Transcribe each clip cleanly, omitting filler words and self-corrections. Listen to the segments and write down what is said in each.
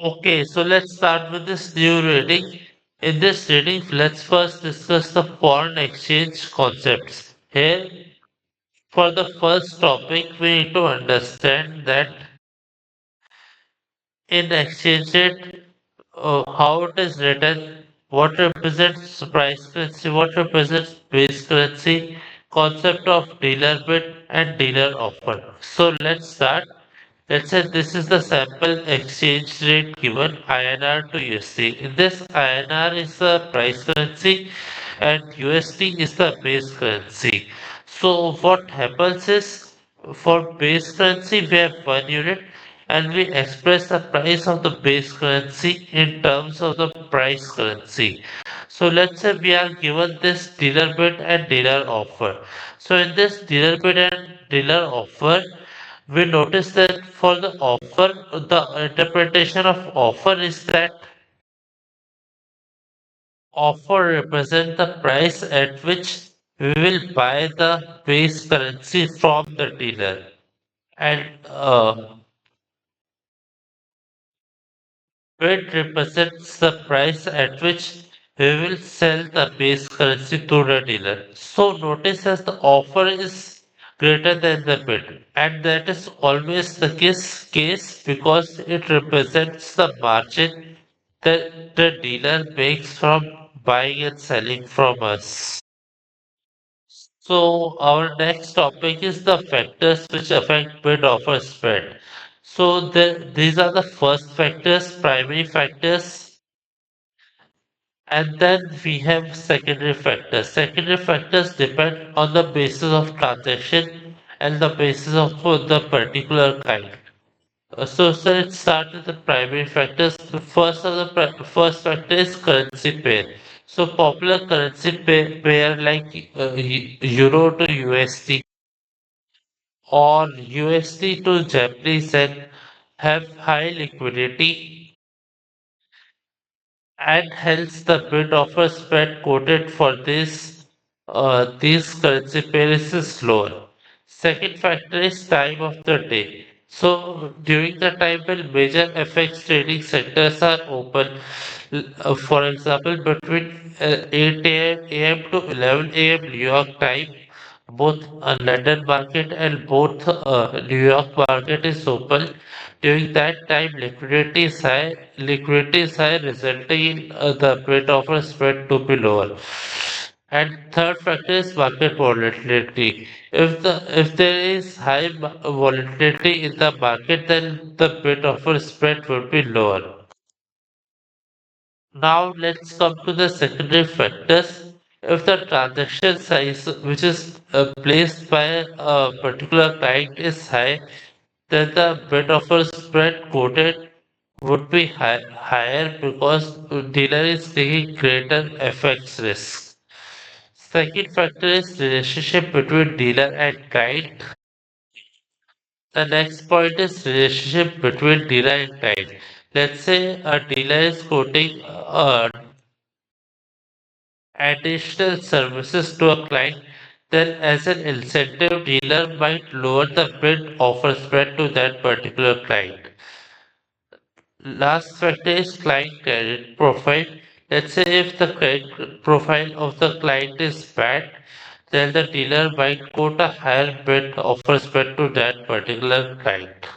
Okay, so let's start with this new reading. In this reading, let's first discuss the foreign exchange concepts. Here, for the first topic, we need to understand that in exchange rate, how it is written, what represents price currency, what represents base currency, concept of dealer bid and dealer offer. So let's start. Let's say this is the sample exchange rate given INR to USD. In this, INR is the price currency and USD is the base currency. So what happens is for base currency we have 1 unit and we express the price of the base currency in terms of the price currency. So let's say we are given this dealer bid and dealer offer. So in this dealer bid and dealer offer, we notice that for the offer, the interpretation of offer is that offer represent the price at which we will buy the base currency from the dealer. And bid represents the price at which we will sell the base currency to the dealer. So notice as the offer is greater than the bid, and that is always the case because it represents the margin that the dealer makes from buying and selling from us. So our next topic is the factors which affect bid offer spread. So these are the first factors, primary factors, and then we have secondary factors. Secondary factors depend on the basis of transaction and the basis of the particular kind. So let's start with the primary factors. The first of the first factor is currency pair. So popular currency pair like Euro to USD or USD to Japanese yen have high liquidity and hence the bid offer spread quoted for these currency pairs is lower. Second factor is time of the day. So during the time when major FX trading centers are open, for example between 8 a.m. to 11 a.m. New York time, both London market and both New York market is open. During that time, liquidity is high, resulting in the bid offer spread to be lower. And third factor is market volatility. If there is high volatility in the market, then the bid offer spread will be lower. Now let's come to the secondary factors. If the transaction size which is placed by a particular client is high, then the bid offer spread quoted would be higher because dealer is taking greater FX risk. Second factor is relationship between dealer and client. The next point is relationship between dealer and client. Let's say a dealer is quoting additional services to a client, then as an incentive, dealer might lower the bid offer spread to that particular client. Last factor is client credit profile. Let's say if the credit profile of the client is bad, then the dealer might quote a higher bid offer spread to that particular client.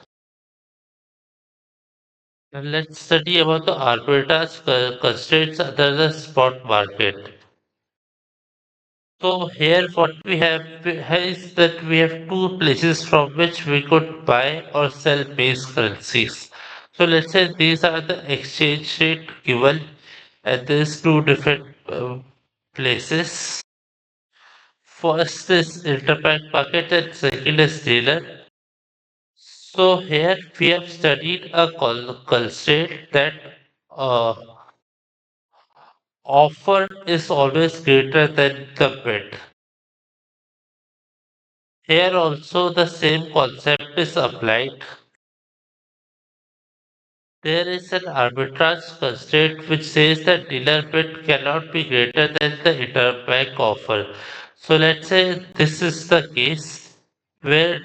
And let's study about the arbitrage constraints under the spot market. So here what we have is that we have two places from which we could buy or sell base currencies. So let's say these are the exchange rate given at these two different places. First is interbank market and second is dealer. So here we have studied a constraint that uh, offer is always greater than the bid. Here also the same concept is applied. There is an arbitrage constraint which says that dealer bid cannot be greater than the interbank offer. So let's say this is the case where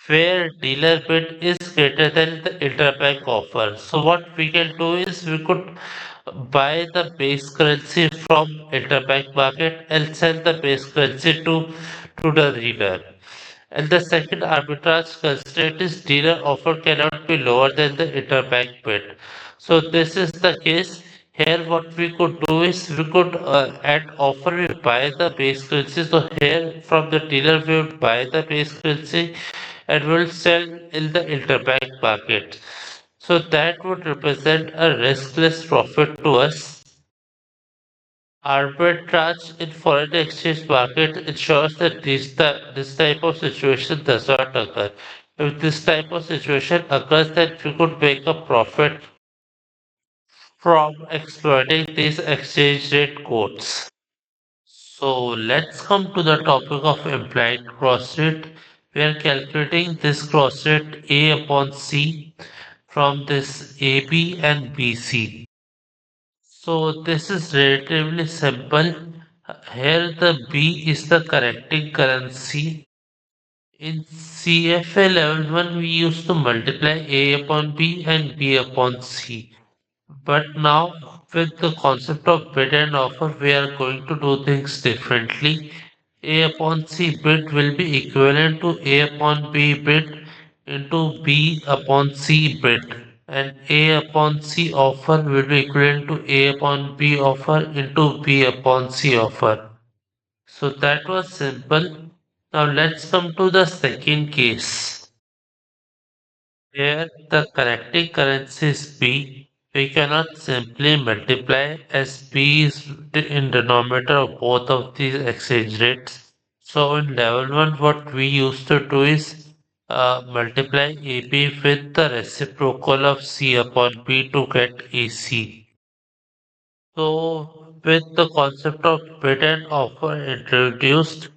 where dealer bid is greater than the interbank offer. So what we can do is we could buy the base currency from interbank market and sell the base currency to the dealer. And the second arbitrage constraint is dealer offer cannot be lower than the interbank bid. So this is the case. Here what we could do is we could at offer we buy the base currency. So here from the dealer we would buy the base currency and will sell in the interbank market. So that would represent a riskless profit to us. Arbitrage in foreign exchange market ensures that this type of situation does not occur. If this type of situation occurs, then we could make a profit from exploiting these exchange rate codes. So let's come to the topic of implied cross rate. We are calculating this cross rate A upon C from this AB and BC. So this is relatively simple. Here the B is the correcting currency. In CFA level 1 we used to multiply A upon B and B upon C. But now with the concept of bid and offer we are going to do things differently. A upon C bid will be equivalent to A upon B bid into B upon C bid, and A upon C offer will be equivalent to A upon B offer into B upon C offer. So that was simple. Now let's come to the second case. Here the correcting currency is B. We cannot simply multiply as B is in denominator of both of these exchange rates. So in level 1 what we used to do is multiply AB with the reciprocal of C upon B to get AC. So with the concept of bid and offer introduced,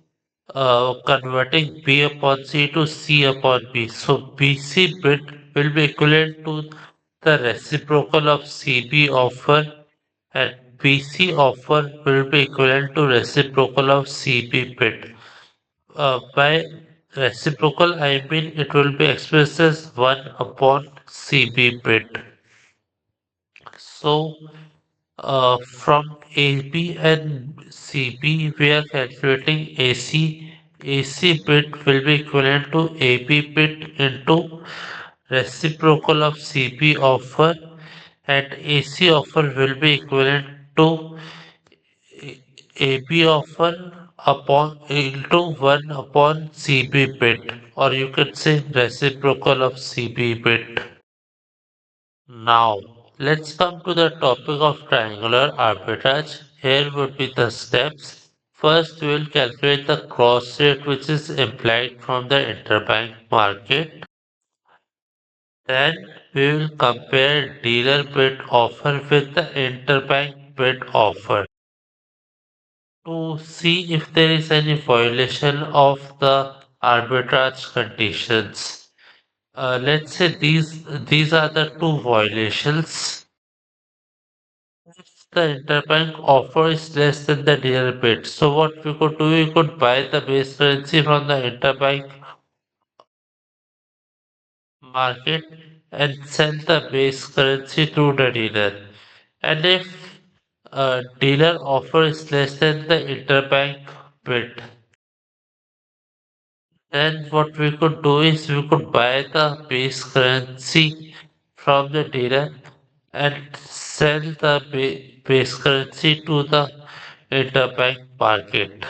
converting B upon C to C upon B. So BC bit will be equivalent to the reciprocal of CB offer, and BC offer will be equivalent to reciprocal of CB bit. By reciprocal, I mean it will be expressed as 1 upon CB bit. So from AB and CB, we are calculating AC. AC bit will be equivalent to AB bit into reciprocal of CB offer, and AC offer will be equivalent to AB offer upon into 1 upon CB bit, or you could say reciprocal of CB bit. Now, let's come to the topic of triangular arbitrage. Here would be the steps. First, we will calculate the cross rate which is implied from the interbank market. Then, we will compare dealer bid offer with the interbank bid offer to see if there is any violation of the arbitrage conditions. Let's say these are the two violations. If the interbank offer is less than the dealer bid, so what we could do, we could buy the base currency from the interbank market and sell the base currency to the dealer. And if a dealer offer is less than the interbank bid, then what we could do is we could buy the base currency from the dealer and sell the base currency to the interbank market.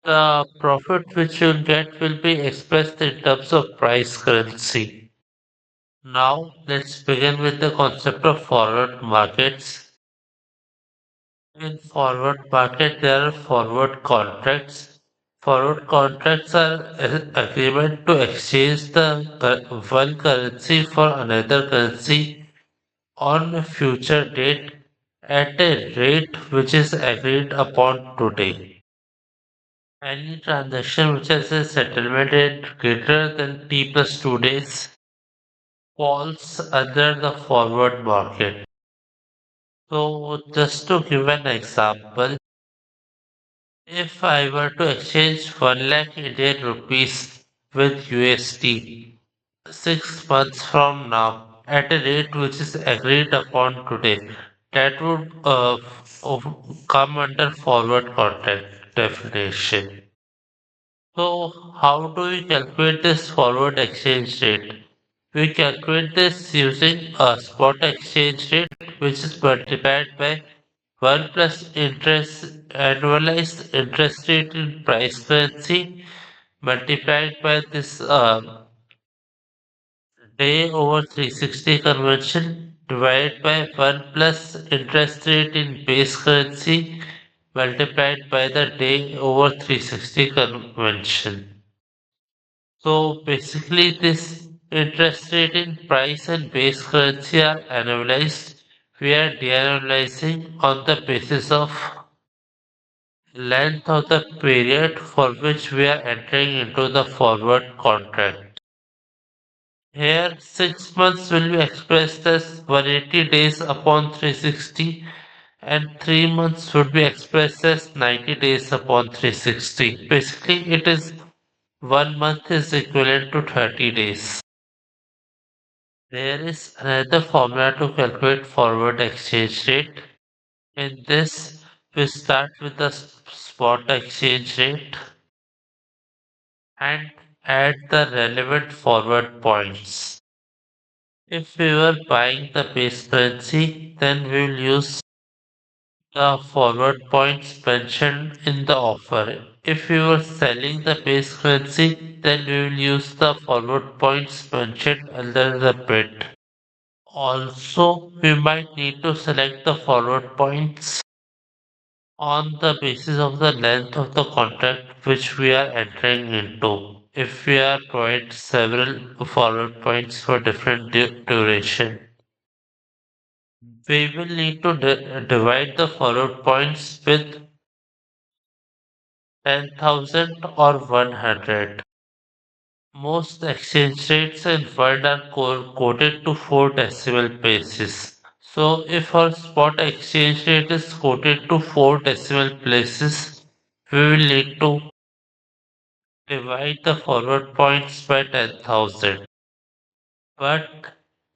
The profit which you'll get will be expressed in terms of price currency. Now, let's begin with the concept of forward markets. In forward market, there are forward contracts. Forward contracts are an agreement to exchange one currency for another currency on a future date at a rate which is agreed upon today. Any transaction which has a settlement date greater than T plus 2 days falls under the forward market. So, just to give an example, if I were to exchange 1 lakh Indian rupees with USD 6 months from now at a rate which is agreed upon today. That would come under forward contract definition. So, how do we calculate this forward exchange rate? We calculate this using a spot exchange rate, which is multiplied by 1 plus interest annualized interest rate in price currency multiplied by this day over 360 conversion divided by 1 plus interest rate in base currency multiplied by the day over 360 convention. So basically this interest rate in price and base currency are annualized. We are de-annualizing on the basis of length of the period for which we are entering into the forward contract. Here, 6 months will be expressed as 180 days upon 360, and 3 months would be expressed as 90 days upon 360. Basically, it is 1 month is equivalent to 30 days. There is another formula to calculate forward exchange rate. In this, we start with the spot exchange rate and add the relevant forward points. If we were buying the base currency, then we will use the forward points mentioned in the offer. If we were selling the base currency, then we will use the forward points mentioned under the bid. Also, we might need to select the forward points on the basis of the length of the contract which we are entering into. If we are provided several forward points for different duration. We will need to divide the forward points with 10,000 or 100. Most exchange rates in world are coded to 4 decimal places. So if our spot exchange rate is coded to 4 decimal places, we will need to divide the forward points by 10,000. But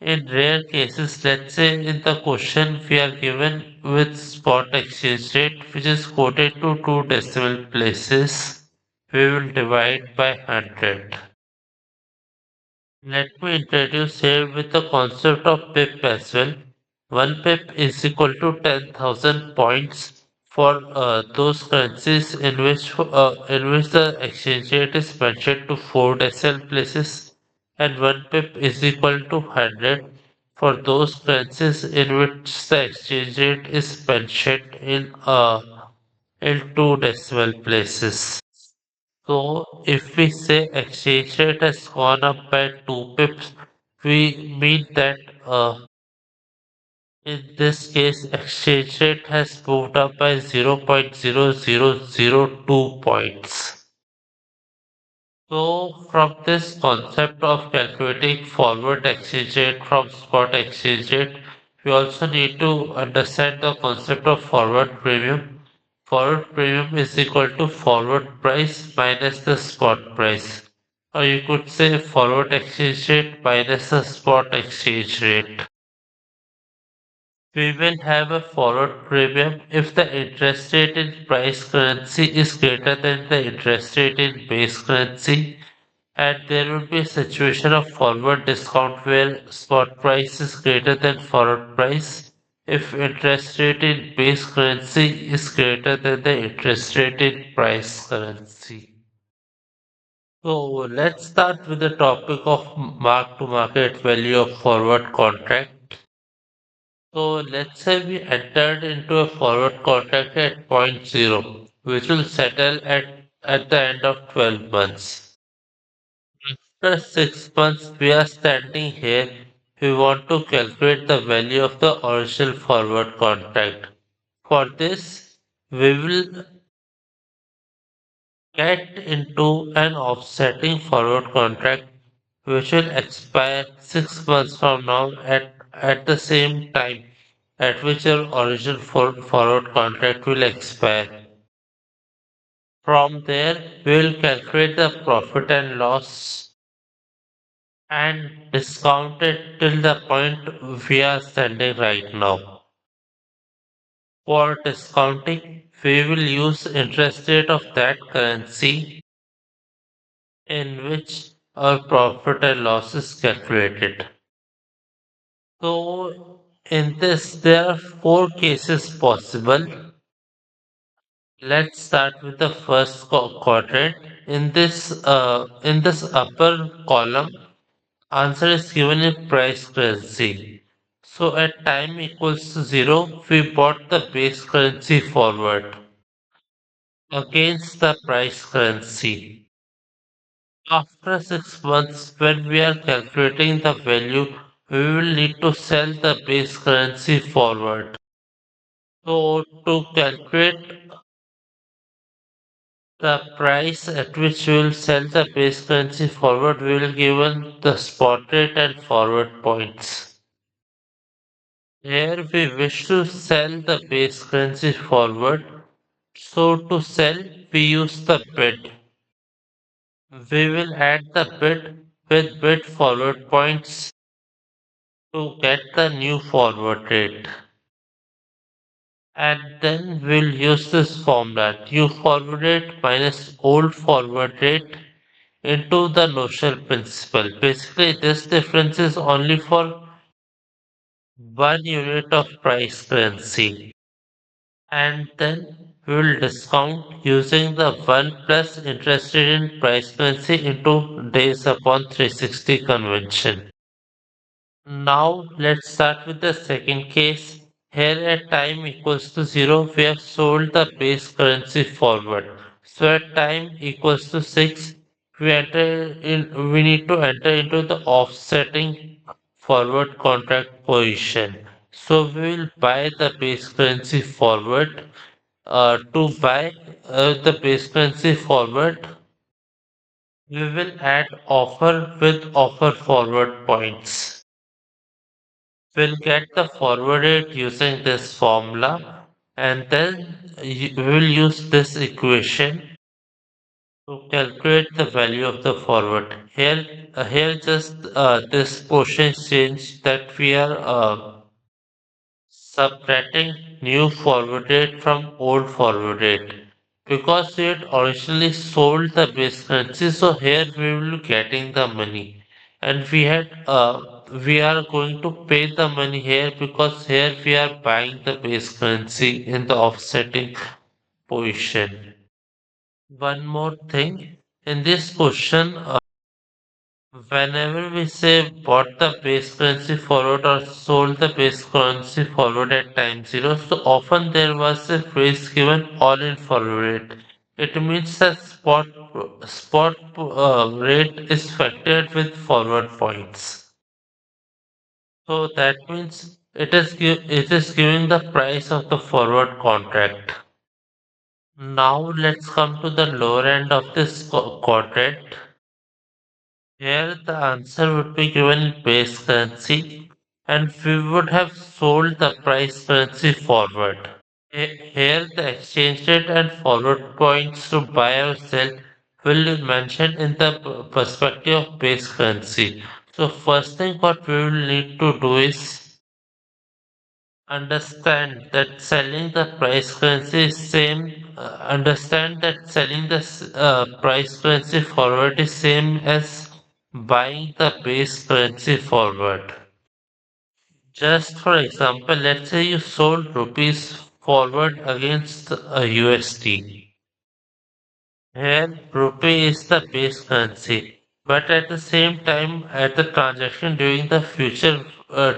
in rare cases, let's say in the question we are given with spot exchange rate which is quoted to 2 decimal places, we will divide by 100. Let me introduce here with the concept of PIP as well. 1 PIP is equal to 10,000 points for those currencies in which the exchange rate is mentioned to 4 decimal places, and 1 PIP is equal to 100 for those currencies in which the exchange rate is mentioned in 2 decimal places. So if we say exchange rate has gone up by 2 pips, we mean that in this case exchange rate has moved up by 0.0002 points. So from this concept of calculating forward exchange rate from spot exchange rate, we also need to understand the concept of forward premium. Forward premium is equal to forward price minus the spot price. Or you could say forward exchange rate minus the spot exchange rate. We will have a forward premium if the interest rate in price currency is greater than the interest rate in base currency, and there will be a situation of forward discount where spot price is greater than forward price if interest rate in base currency is greater than the interest rate in price currency. So let's start with the topic of mark to market value of forward contract. So let's say we entered into a forward contract at point zero, which will settle at the end of 12 months. After 6 months, we are standing here. We want to calculate the value of the original forward contract. For this, we will get into an offsetting forward contract which will expire 6 months from now at the same time at which your original forward contract will expire. From there, we will calculate the profit and loss and discount it till the point we are standing right now. For discounting, we will use interest rate of that currency in which our profit and loss is calculated. So, in this, there are four cases possible. Let's start with the first quadrant. In this upper column, answer is given in price currency. So at time equals to 0, we bought the base currency forward against the price currency. After 6 months, when we are calculating the value, we will need to sell the base currency forward. So to calculate the price at which we will sell the base currency forward, we will given the spot rate and forward points. Here we wish to sell the base currency forward. So to sell, we use the bid. We will add the bid with bid forward points to get the new forward rate. And then we'll use this formula, new forward rate minus old forward rate into the notional principal. Basically, this difference is only for 1 unit of price currency. And then we will discount using the 1 plus interest rate in price currency into days upon 360 convention. Now let's start with the second case. Here at time equals to 0, we have sold the base currency forward. So at time equals to 6, we need to enter into the offsetting forward contract position. So we will buy the base currency forward. To buy the base currency forward, we will add offer with offer forward points. We'll get the forward rate using this formula and then we will use this equation to calculate the value of the forward. Here just this portion change that we are subtracting new forward rate from old forward rate. Because we had originally sold the base currency, so here we will be getting the money. And we are going to pay the money here because here we are buying the base currency in the offsetting position. One more thing, in this question, whenever we say bought the base currency forward or sold the base currency forward at time zero, so often there was a phrase given all in forward rate. It means that spot rate is factored with forward points. So that means it is giving the price of the forward contract. Now let's come to the lower end of this quadrant. Here the answer would be given in base currency and we would have sold the price currency forward. Here the exchange rate and forward points to buy or sell will be mentioned in the perspective of base currency. So first thing what we will need to do is understand that selling the price currency is same understand that selling the price currency forward is same as buying the base currency forward. Just for example, let's say you sold rupees forward against a USD. Here rupee is the base currency, but at the same time at the transaction during the future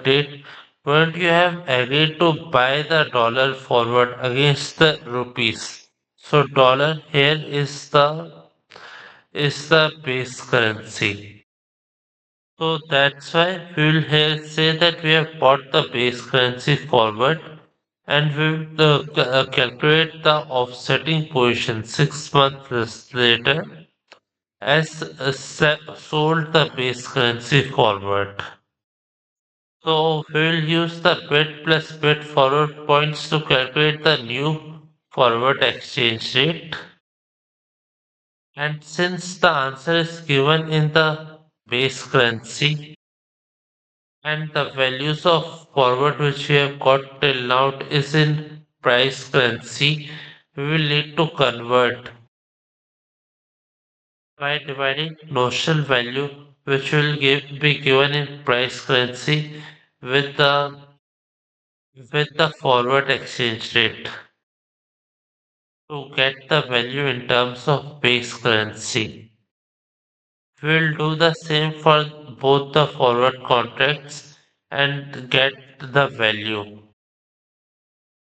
date, won't you have agreed to buy the dollar forward against the rupees? So dollar here is the base currency. So that's why we will here say that we have bought the base currency forward and we will calculate the offsetting position 6 months later as sold the base currency forward. So we will use the bid plus bid forward points to calculate the new forward exchange rate. And since the answer is given in the base currency and the values of forward which we have got till now is in price currency, we will need to convert by dividing notional value which will be given in price currency with the forward exchange rate to get the value in terms of base currency. We'll do the same for both the forward contracts and get the value.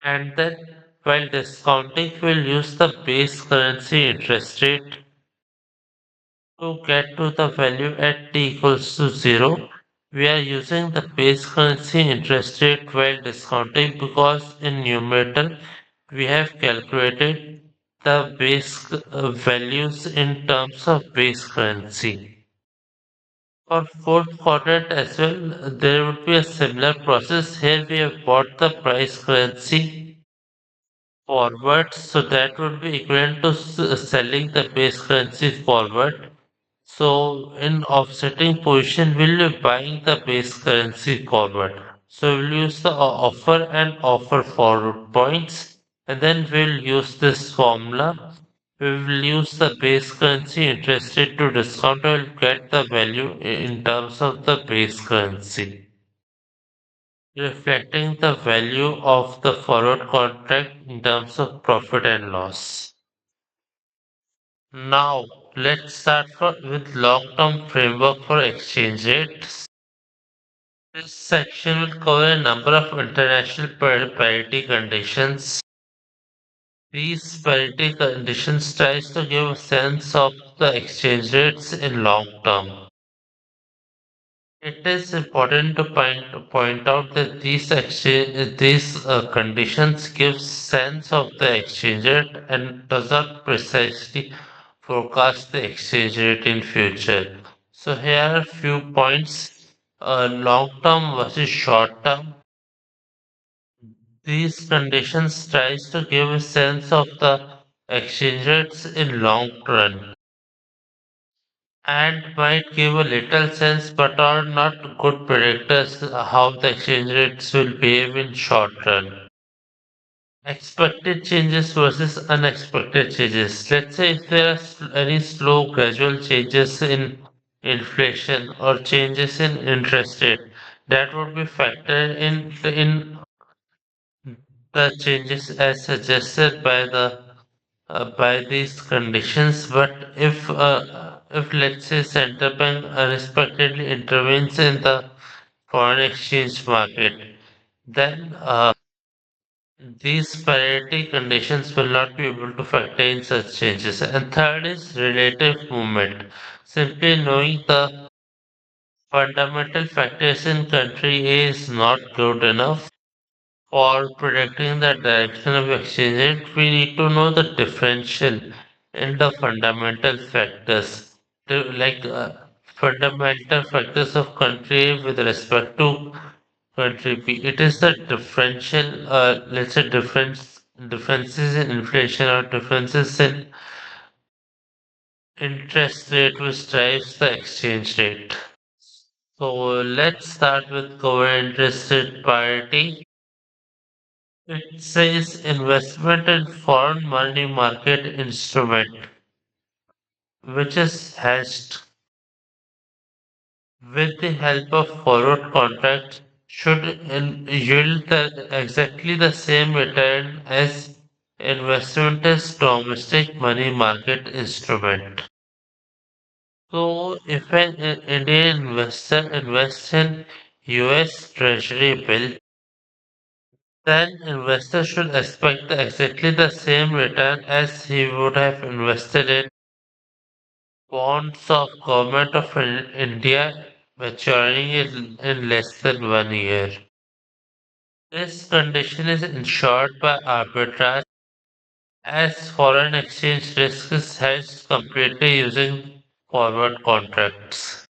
And then while discounting, we'll use the base currency interest rate to get to the value at t equals to 0. We are using the base currency interest rate while discounting because in numerator we have calculated the base values in terms of base currency. For fourth quadrant as well, there would be a similar process. Here we have bought the price currency forward, so that would be equivalent to selling the base currency forward. So in offsetting position, we'll be buying the base currency forward. So we'll use the offer and offer forward points, and then we'll use this formula. We will use the base currency interest rate to discount. We'll get the value in terms of the base currency, reflecting the value of the forward contract in terms of profit and loss. Now, let's start with long-term framework for exchange rates. This section will cover a number of international parity conditions. These parity conditions tries to give a sense of the exchange rates in long term. It is important to point out that these conditions give sense of the exchange rate and does not precisely forecast the exchange rate in future. So here are a few points. Long term versus short term. These conditions tries to give a sense of the exchange rates in long run and might give a little sense but are not good predictors how the exchange rates will behave in short run. Expected changes versus unexpected changes. Let's say if there are any slow gradual changes in inflation or changes in interest rate, that would be factored in the changes as suggested by these conditions. But if let's say central bank unexpectedly intervenes in the foreign exchange market, then these parity conditions will not be able to factor in such changes. And third is relative movement. Simply knowing the fundamental factors in country A is not good enough. For predicting the direction of exchange rate, we need to know the differential in the fundamental factors, like fundamental factors of country A with respect to country B. It is the differential, let's say differences in inflation or differences in interest rate which drives the exchange rate. So let's start with covered interest rate parity. It says investment in foreign money market instrument, which is hedged with the help of forward contract, should yield exactly the same return as investment as domestic money market instrument. So, if an Indian investor invests in US Treasury bill, then investor should expect exactly the same return as he would have invested in bonds of Government of India maturing in less than 1 year. This condition is ensured by arbitrage as foreign exchange risk is hedged completely using forward contracts.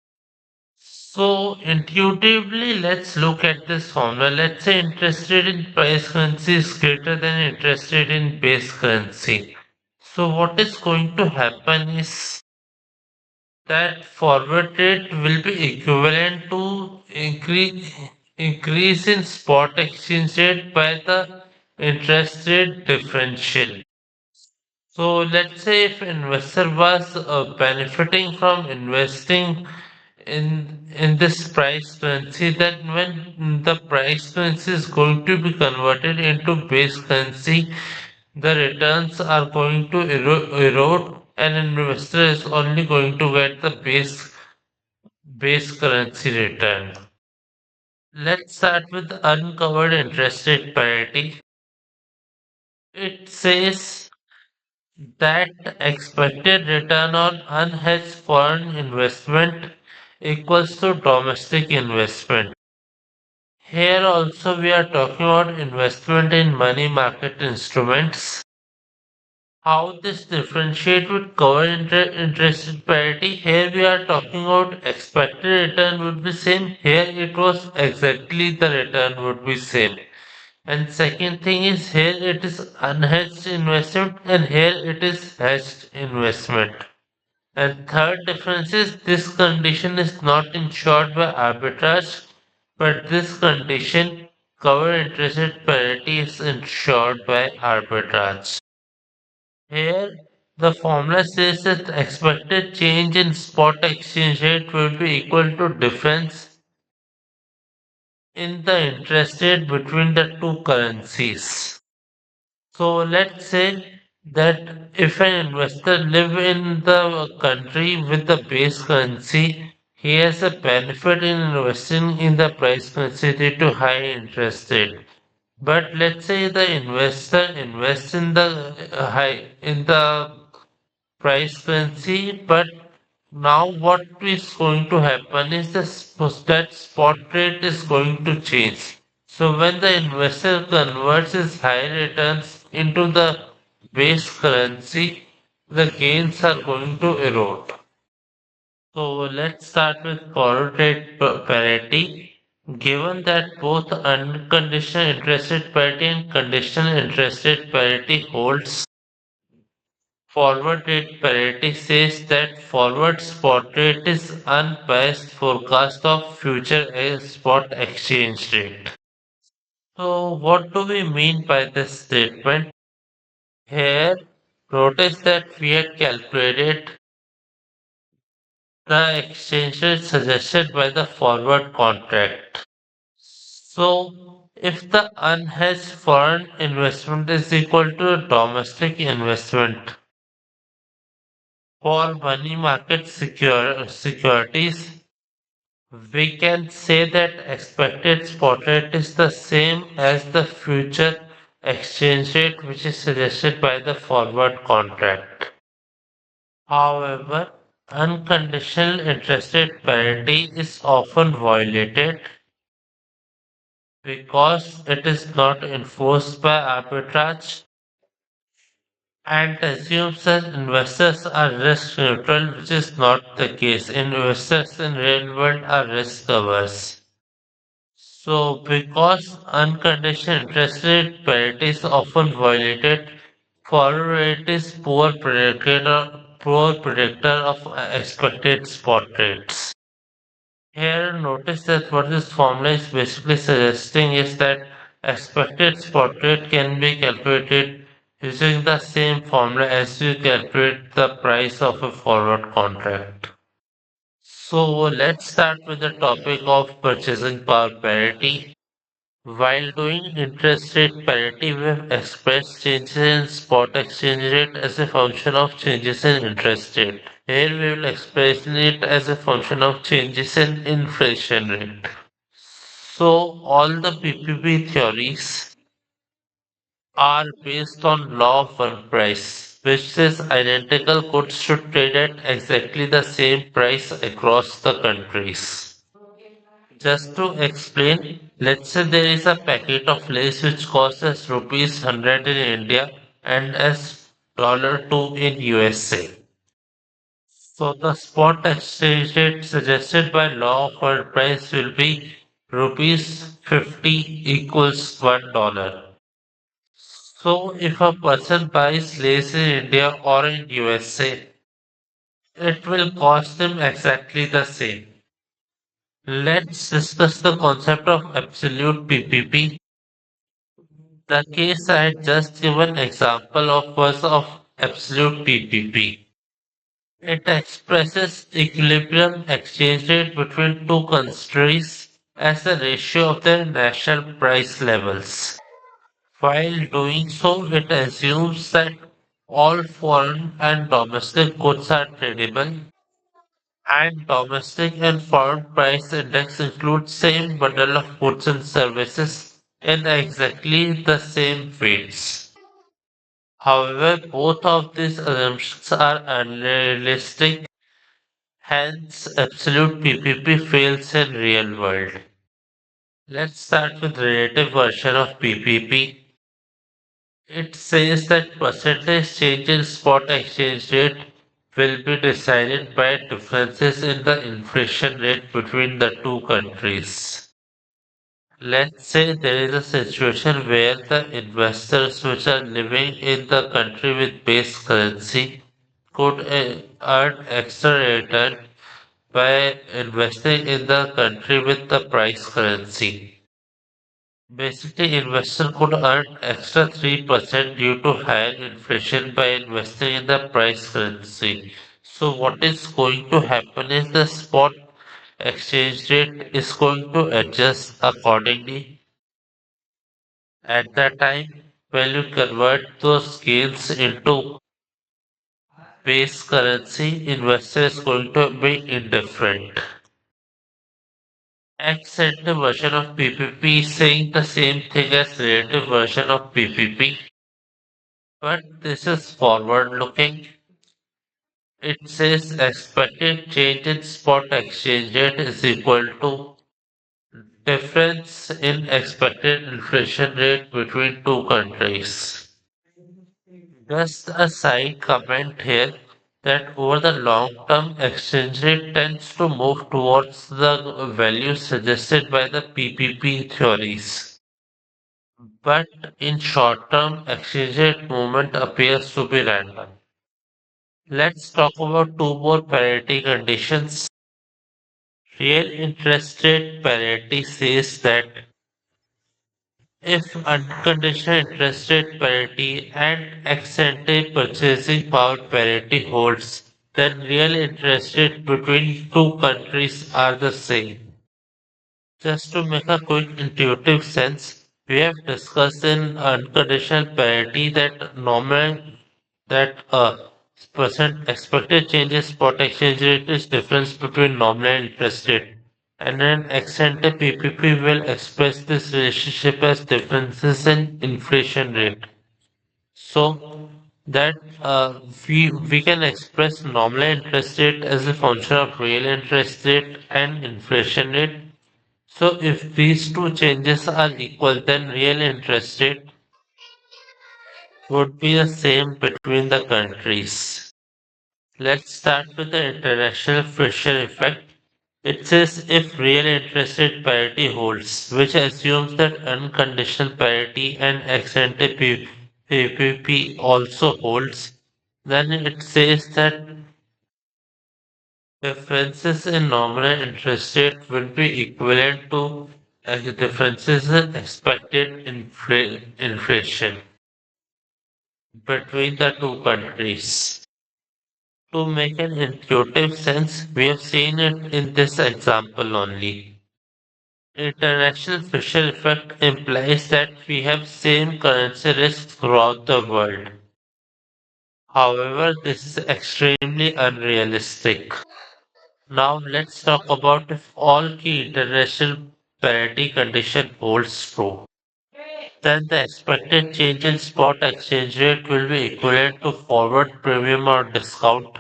So intuitively, let's look at this formula. Let's say interest rate in price currency is greater than interest rate in base currency. So what is going to happen is that forward rate will be equivalent to increase in spot exchange rate by the interest rate differential. So let's say if investor was benefiting from investing in this price currency, then when the price currency is going to be converted into base currency, the returns are going to erode, and investor is only going to get the base currency return. Let's start with uncovered interest rate parity. It says that expected return on unhedged foreign investment equals to domestic investment. Here also we are talking about investment in money market instruments. How this differentiate with covered interest rate parity? Here we are talking about expected return would be same. Here it was exactly the return would be same. And second thing is here it is unhedged investment and here it is hedged investment. And third difference is this condition is not ensured by arbitrage, but this condition covered interest rate parity is ensured by arbitrage. Here the formula says that expected change in spot exchange rate will be equal to difference in the interest rate between the two currencies. So let's say that if an investor live in the country with the base currency, he has a benefit in investing in the price currency due to high interest rate. But let's say the investor invests in the high in the price currency, but now what is going to happen is that spot rate is going to change. So when the investor converts his high returns into the base currency, the gains are going to erode. So let's start with forward rate parity. Given that both unconditional interest rate parity and conditional interest rate parity holds, forward rate parity says that forward spot rate is unbiased forecast of future spot exchange rate. So what do we mean by this statement? Here, notice that we had calculated the exchange rate suggested by the forward contract. So if the unhedged foreign investment is equal to domestic investment, for money market securities, we can say that expected spot rate is the same as the future exchange rate which is suggested by the forward contract. However, unconditional interest rate parity is often violated because it is not enforced by arbitrage and assumes that investors are risk neutral, which is not the case. Investors in real world are risk averse. So, because unconditional interest rate parity is often violated, forward rate is poor predictor of expected spot rates. Here, notice that what this formula is basically suggesting is that expected spot rate can be calculated using the same formula as you calculate the price of a forward contract. So let's start with the topic of purchasing power parity. While doing interest rate parity, we have expressed changes in spot exchange rate as a function of changes in interest rate. Here we will express it as a function of changes in inflation rate. So all the PPP theories are based on law of one price, which says identical goods should trade at exactly the same price across the countries. Just to explain, let's say there is a packet of lace which costs as rupees 100 in India and as $2 in USA. So the spot exchange rate suggested by law of world price will be rupees 50 equals $1. So if a person buys lace in India or in USA, it will cost them exactly the same. Let's discuss the concept of absolute PPP. The case I had just given example of was of absolute PPP. It expresses equilibrium exchange rate between two countries as a ratio of their national price levels. While doing so, it assumes that all foreign and domestic goods are tradable, and domestic and foreign price index include same bundle of goods and services in exactly the same weights. However, both of these assumptions are unrealistic, hence absolute PPP fails in real world. Let's start with relative version of PPP. It says that percentage change in spot exchange rate will be decided by differences in the inflation rate between the two countries. Let's say there is a situation where the investors which are living in the country with base currency could earn extra return by investing in the country with the price currency. Basically, investor could earn extra 3% due to higher inflation by investing in the price currency. So what is going to happen is the spot exchange rate is going to adjust accordingly. At that time, when you convert those gains into base currency, investor is going to be indifferent. Accented version of PPP is saying the same thing as relative version of PPP. But this is forward looking. It says expected change in spot exchange rate is equal to difference in expected inflation rate between two countries. Just a side comment here that over the long term exchange rate tends to move towards the value suggested by the PPP theories. But in short term exchange rate movement appears to be random. Let's talk about two more parity conditions. Real interest rate parity says that if unconditional interest rate parity and ex ante purchasing power parity holds, then real interest rate between two countries are the same. Just to make a quick intuitive sense, we have discussed in unconditional parity that normal that percent expected change in spot exchange rate is difference between nominal and interest rate. And an ex ante PPP will express this relationship as differences in inflation rate. So that we can express nominal interest rate as a function of real interest rate and inflation rate. So if these two changes are equal, then real interest rate would be the same between the countries. Let's start with the international friction effect. It says if real interest rate parity holds, which assumes that unconditional parity and ex ante PPP also holds, then it says that differences in nominal interest rate will be equivalent to differences in expected inflation between the two countries. To make an intuitive sense, we have seen it in this example only. International friction effect implies that we have same currency risk throughout the world. However, this is extremely unrealistic. Now let's talk about if all key international parity condition holds true. Then the expected change in spot exchange rate will be equivalent to forward premium or discount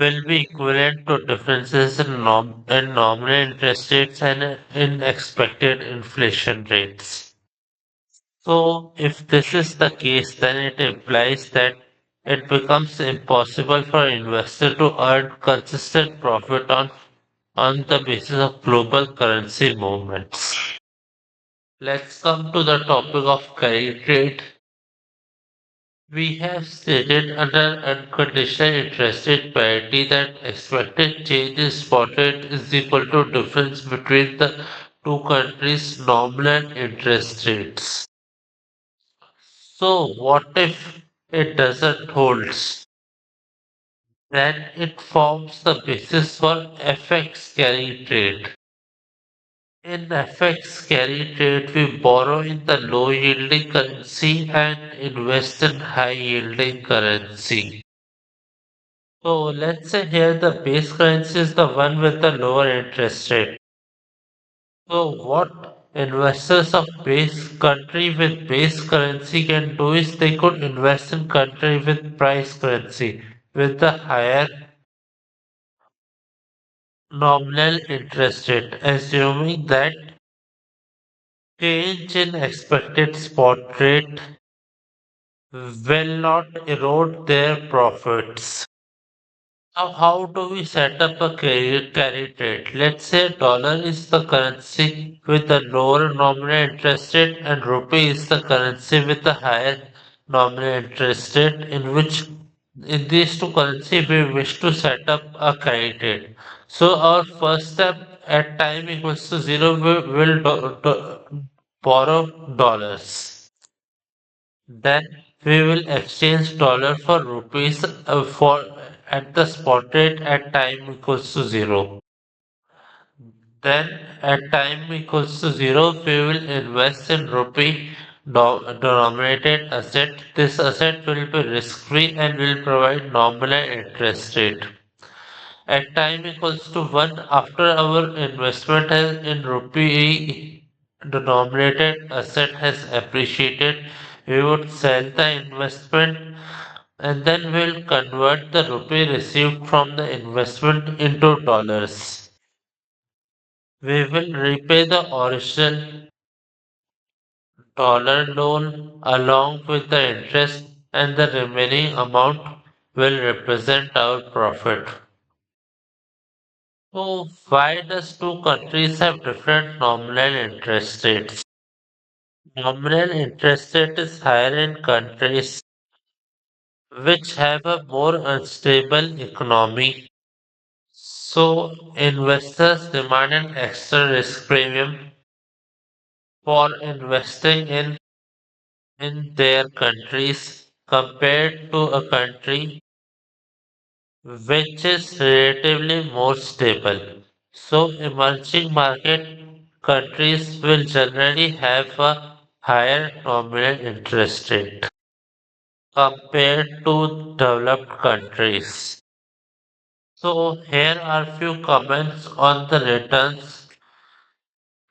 will be equivalent to differences in, in nominal interest rates and in expected inflation rates. So, if this is the case, then it implies that it becomes impossible for investor to earn consistent profit on the basis of global currency movements. Let's come to the topic of carry trade. We have stated under unconditional interest rate parity that expected change in spot rate is equal to difference between the two countries' nominal interest rates. So what if it doesn't hold? Then it forms the basis for FX carry trade. In FX carry trade, we borrow in the low yielding currency and invest in high yielding currency. So let's say here the base currency is the one with the lower interest rate. So what investors of base country with base currency can do is they could invest in country with price currency with the higher nominal interest rate, assuming that change in expected spot rate will not erode their profits. Now, how do we set up a carry trade? Let's say dollar is the currency with the lower nominal interest rate and rupee is the currency with the higher nominal interest rate in these two currency we wish to set up a carry trade. So our first step at time equals to zero we will borrow dollars. Then we will exchange dollar for rupees for at the spot rate at time equals to zero. Then at time equals to zero, we will invest in rupee denominated asset. This asset will be risk free and will provide nominal interest rate. At time equals to 1, after our investment has in rupee denominated asset has appreciated, we would sell the investment and then we'll convert the rupee received from the investment into dollars. We will repay the original dollar loan along with the interest and the remaining amount will represent our profit. So, why does two countries have different nominal interest rates? Nominal interest rate is higher in countries which have a more unstable economy. So, investors demand an extra risk premium for investing in their countries compared to a country which is relatively more stable. So, emerging market countries will generally have a higher nominal interest rate compared to developed countries. So, here are few comments on the returns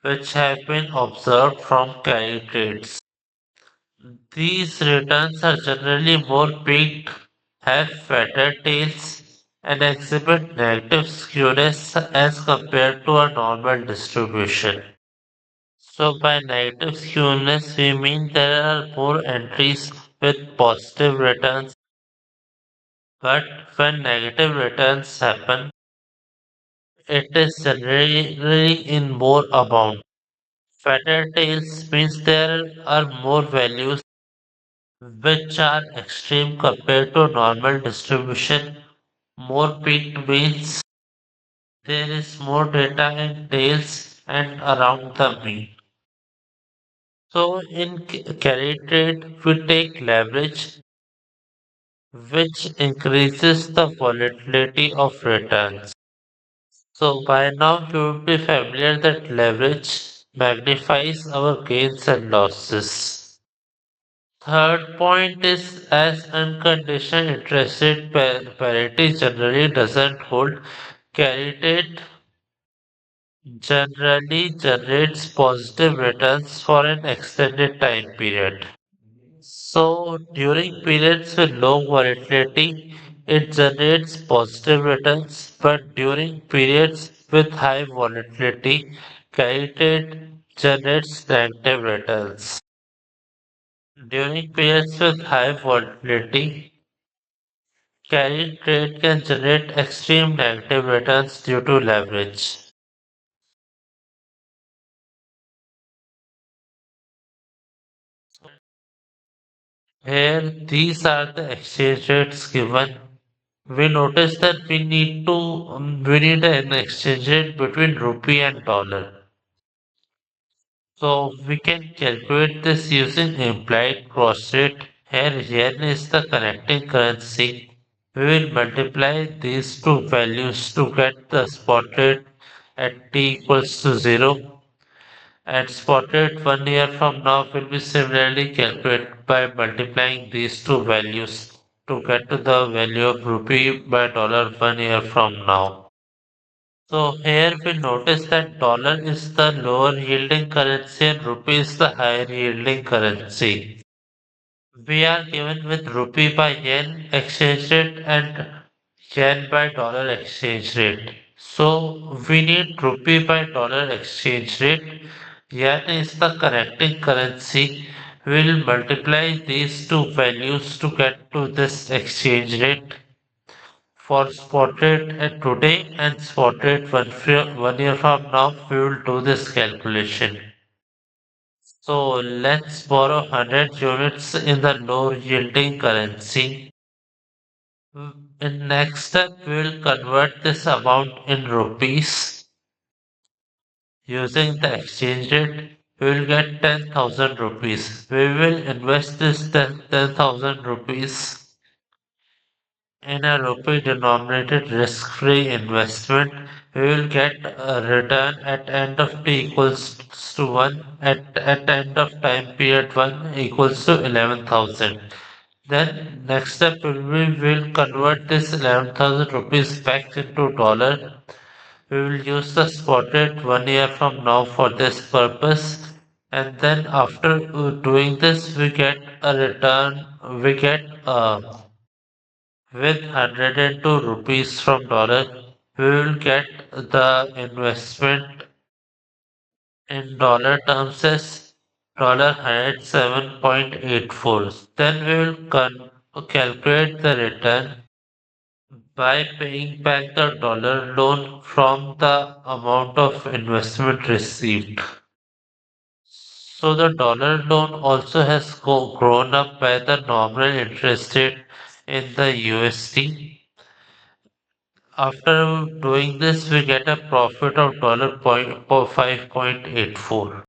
which have been observed from carry trades. These returns are generally more peaked, have fatter tails, and exhibit negative skewness as compared to a normal distribution. So by negative skewness, we mean there are more entries with positive returns, but when negative returns happen, it is generally in more amount. Fatter tails means there are more values which are extreme compared to normal distribution. More peaked means there is more data in tails and around the mean. So in carry trade, we take leverage, which increases the volatility of returns. So by now you will be familiar that leverage magnifies our gains and losses. Third point is as unconditional interest rate parity generally doesn't hold, carry trade generally generates positive returns for an extended time period. So during periods with low volatility, it generates positive returns, but during periods with high volatility, carry trade generates negative returns. During periods with high volatility, carry trade can generate extreme negative returns due to leverage. Here, these are the exchange rates given. We notice that we need an exchange rate between rupee and dollar. So we can calculate this using implied cross rate. Here yen is the connecting currency. We will multiply these two values to get the spot rate at t equals to 0. And spot rate 1 year from now will be similarly calculated by multiplying these two values to get to the value of rupee by dollar 1 year from now. So here we notice that dollar is the lower yielding currency and rupee is the higher yielding currency. We are given with rupee by yen exchange rate and yen by dollar exchange rate. So we need rupee by dollar exchange rate. Yen is the connecting currency. We will multiply these two values to get to this exchange rate for spot rate at today and spot rate 1 year from now. We will do this calculation. So let's borrow 100 units in the low yielding currency. In next step, we will convert this amount in rupees. Using the exchange rate, we will get 10,000 rupees. We will invest this 10,000 rupees in a rupee denominated risk-free investment. We will get a return at end of t equals to 1 at end of time period 1 equals to 11,000. Then next step will be we'll convert this 11,000 rupees back into dollar. We will use the spot rate 1 year from now for this purpose. And then after doing this, we get a return. We get with 102 rupees from dollar. We will get the investment in dollar terms as $107.84. Then we will calculate the return by paying back the dollar loan from the amount of investment received. So the dollar loan also has grown up by the nominal interest rate in the USD. After doing this, we get a profit of $5.84.